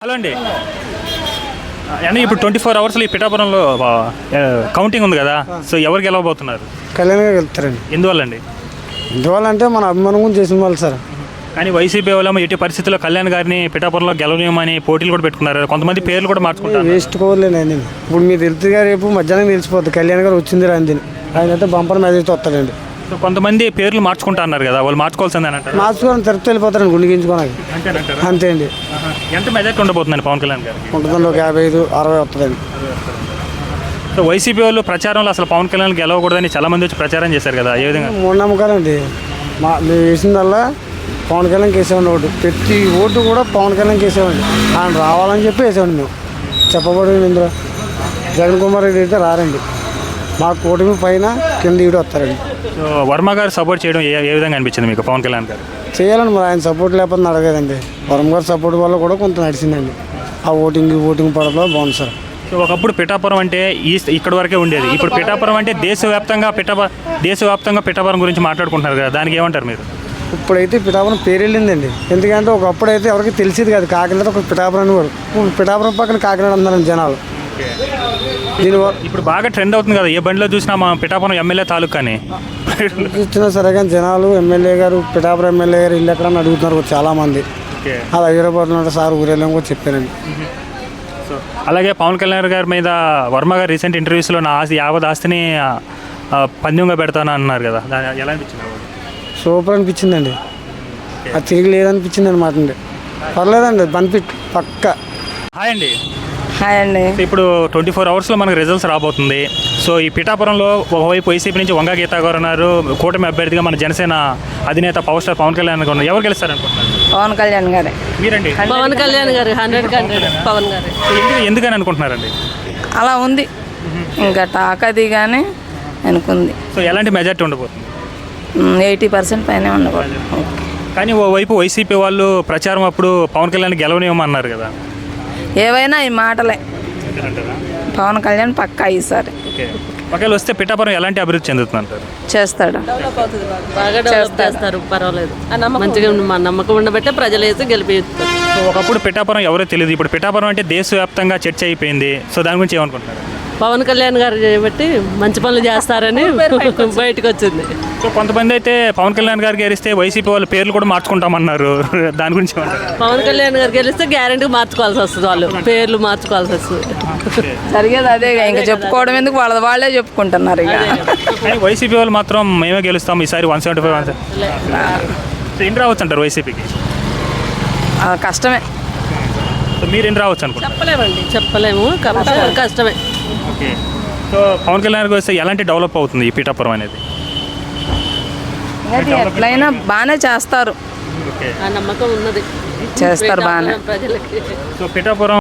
Hello అండి. అంటే ఇప్పుడు 24 అవర్స్లో ఈ పిఠాపురంలో కౌంటింగ్ ఉంది కదా, సో ఎవరు గెలవబోతున్నారు? కళ్యాణ్ గారు వెళ్తారండి. ఎందువల్ల అండి? ఎందువల్ల అంటే మన అభిమానం గురించి చేసిన వాళ్ళు సార్. కానీ వైసీపీ వాళ్ళు ఎట్టి పరిస్థితుల్లో కళ్యాణ్ గారిని పిఠాపురంలో గెలవలేమని పోటీలు కూడా పెట్టుకున్నారు. కొంతమంది పేర్లు కూడా మార్చుకుంటారు. వేస్ట్ కోవలేనండి. ఇప్పుడు మీరు తెలుసుగా రేపు మధ్యాహ్నం తెలిసిపోద్ది కళ్యాణ్ గారు వచ్చింది రాంది. ఆయన అయితే బంపర్ మ్యారేజ్తో వస్తాడండి. సో కొంతమంది పేర్లు మార్చుకుంటా అన్నారు కదా, వాళ్ళు మార్చుకోవాల్సిందని అంటారు. మార్చుకోవడం తిరుపతి వెళ్ళిపోతారండి గుండెగించుకోవడానికి. అంతే అండి. ఎంత మెజార్టీ ఉండబోతుందండి పవన్ కళ్యాణ్ గారు? ఉంటుందండి, ఒక 55, 60 వస్తుందండి. సో వైసీపీ వాళ్ళు ప్రచారంలో అసలు పవన్ కళ్యాణ్ గెలవకూడదని చాలా మంది వచ్చి ప్రచారం చేశారు కదా, ఏ విధంగా? మూఢనమ్మకాలండి. మేము వేసిందల్లా పవన్ కళ్యాణ్ వేసేవాడి ఓటు. ప్రతి ఓటు కూడా పవన్ కళ్యాణ్ వేసేవాడి. ఆయన రావాలని చెప్పి వేసేవాడి. మేము చెప్పబడి ఇందులో జగన్ కుమార్ రెడ్డి అయితే రారండి. మా కూటమి పైన కింద ఈడు వస్తారండి. సో వర్మ గారు సపోర్ట్ చేయడం ఏ విధంగా అనిపించింది మీకు పవన్ కళ్యాణ్ గారు? చేయాలండి, మరి ఆయన సపోర్ట్ లేకపోతే నడగదండి. వరం గారి సపోర్ట్ వల్ల కూడా కొంత నడిచిందండి. ఆ ఓటింగ్ పడలో బాగుంది సార్. సో ఒకప్పుడు పిఠాపురం అంటే ఇక్కడ వరకే ఉండేది. ఇప్పుడు పిఠాపురం అంటే దేశవ్యాప్తంగా పిఠాపురం గురించి మాట్లాడుకుంటున్నారు కదా, దానికి ఏమంటారు మీరు? ఇప్పుడైతే పిఠాపురం పేరు వెళ్ళిందండి. ఎందుకంటే ఒకప్పుడు అయితే ఎవరికి తెలిసేది కాదు. కాకినాడ ఒక పిఠాపురం అనేవారు. ఇప్పుడు పిఠాపురం పక్కన కాకినాడ అన్నారండి జనాలు. దీనివల్ల ఇప్పుడు బాగా ట్రెండ్ అవుతుంది కదా, ఏ బండిలో చూసినా మా పిఠాపురం ఎమ్మెల్యే తాలూకాని ఇచ్చినా సరే కానీ జనాలు ఎమ్మెల్యే గారు పిఠాపురం ఎమ్మెల్యే గారు ఇల్లు ఎక్కడన్నా అడుగుతున్నారు చాలామంది. అది హైదరాబాద్లో సార్ ఊరేళ్ళని కూడా చెప్పారండి. సో అలాగే పవన్ కళ్యాణ్ గారి మీద వర్మ గారు రీసెంట్ ఇంటర్వ్యూస్లో నా యావత్ ఆస్తిని పందెంగా పెడతాను అన్నారు కదా, దాని ఎలా అనిపించింది? సూపర్ అనిపించిందండి. అది తిరిగి లేదనిపించింది అనమాట అండి. పర్లేదండి, బెనిఫిట్ పక్క. హాయ్ అండి. హాయ్ అండి. ఇప్పుడు 24 అవర్స్లో మనకు రిజల్ట్స్ రాబోతుంది. సో ఈ పిఠాపురంలో ఒకవైపు వైసీపీ నుంచి వంగ గీతా గారు ఉన్నారు, కూటమి అభ్యర్థిగా మన జనసేన అధినేత పవర్ స్టార్ పవన్ కళ్యాణ్ గారు ఉన్నారు. ఎవరు గెలుస్తారు అనుకుంటున్నారు? పవన్ కళ్యాణ్ గారే. మీరండి? పవన్ కళ్యాణ్ గారు 100% పవన్ గారు. ఎందుకని అనుకుంటున్నారండి? అలా ఉంది, ఇంకా టాక్ అది కానీ అనుకుంది. సో ఎలాంటి మెజార్టీ ఉండబోతుంది? 80% పైన ఉండకూడదు. కానీ ఓవైపు వైసీపీ వాళ్ళు ప్రచారం అప్పుడు పవన్ కళ్యాణ్ గెలవనివ్వమన్నారు కదా. ఏవైనా ఈ మాటలే. పవన్ కళ్యాణ్ పక్కా ఈసారి ఒకవేళ వస్తే పిఠాపురం ఎలాంటి అభివృద్ధి చెందుతుందంటారు? చేస్తాడు. బాగా డెవలప్ చేస్తారు, పర్వాలేదు. మంచిగా మా నమ్మకం ఉండబట్టే ప్రజలు వేసి గెలిపిస్తారు. సో ఒకప్పుడు పిఠాపురం ఎవరో తెలియదు, ఇప్పుడు పిఠాపురం అంటే దేశవ్యాప్తంగా చర్చ అయిపోయింది. సో దాని గురించి ఏమనుకుంటున్నారు? పవన్ కళ్యాణ్ గారు చేయబట్టి మంచి పనులు చేస్తారని బయటకు వచ్చింది. సో కొంతమంది అయితే పవన్ కళ్యాణ్ గారు గెలిస్తే వైసీపీ వాళ్ళ పేర్లు కూడా మార్చుకుంటామన్నారు, దాని గురించి పవన్ కళ్యాణ్ గారు గెలిస్తే గ్యారెంటీ మార్చుకోవాల్సి వస్తుంది, వాళ్ళు పేర్లు మార్చుకోవాల్సి వస్తుంది. జరిగేది అదే, ఇంకా చెప్పుకోవడం ఎందుకు, వాళ్ళే చెప్పుకుంటున్నారు. ఇక కానీ వైసీపీ వాళ్ళు మాత్రం మేమే గెలుస్తాం ఈసారి 175. సో ఎన్ని రావచ్చు అంటారు వైసీపీకి? కష్టమే. సో మీరు ఎన్ని రావచ్చు అనుకుంటారు? చెప్పలేము, కష్టమే. ఓకే. సో పవన్ కళ్యాణ్ గారికి వస్తే ఎలాంటి డెవలప్ అవుతుంది ఈ పిఠాపురం అనేది? ఎట్లయినా బాగానే చేస్తారు, ఆ నమ్మకం ఉన్నది, చేస్తారు బాగానే ప్రజలకి. సో పిఠాపురం